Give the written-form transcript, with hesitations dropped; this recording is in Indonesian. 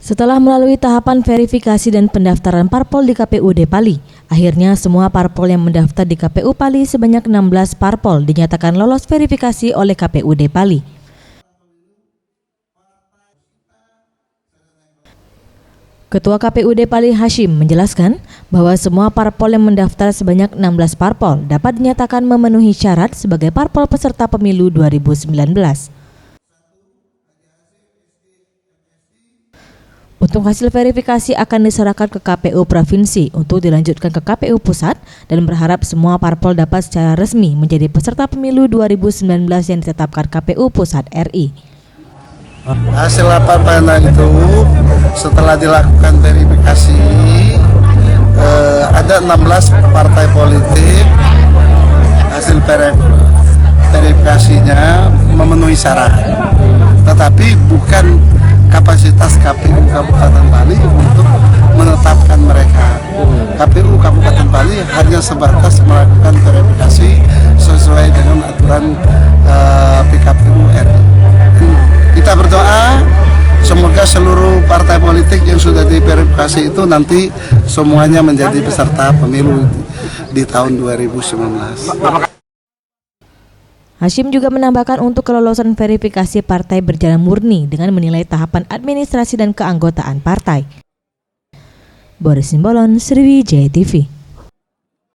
Setelah melalui tahapan verifikasi dan pendaftaran parpol di KPUD Pali, akhirnya semua parpol yang mendaftar di KPU Pali sebanyak 16 parpol dinyatakan lolos verifikasi oleh KPUD Pali. Ketua KPUD Pali Hashim menjelaskan bahwa semua parpol yang mendaftar sebanyak 16 parpol dapat dinyatakan memenuhi syarat sebagai parpol peserta pemilu 2019. Untuk hasil verifikasi akan diserahkan ke KPU Provinsi untuk dilanjutkan ke KPU Pusat dan berharap semua parpol dapat secara resmi menjadi peserta pemilu 2019 yang ditetapkan KPU Pusat RI. Hasil laporan itu setelah dilakukan verifikasi ada 16 partai politik hasil verifikasinya memenuhi syarat, tetapi bukan kapasitas KPU Kabupaten Pali untuk menetapkan mereka. KPU Kabupaten Pali hanya sebatas melakukan verifikasi sesuai dengan aturan PKPU RI. Kita berdoa semoga seluruh partai politik yang sudah diverifikasi itu nanti semuanya menjadi peserta pemilu di tahun 2019. Hashim juga menambahkan untuk kelolosan verifikasi partai berjalan murni dengan menilai tahapan administrasi dan keanggotaan partai. Boris Simbolon, Sriwijaya TV.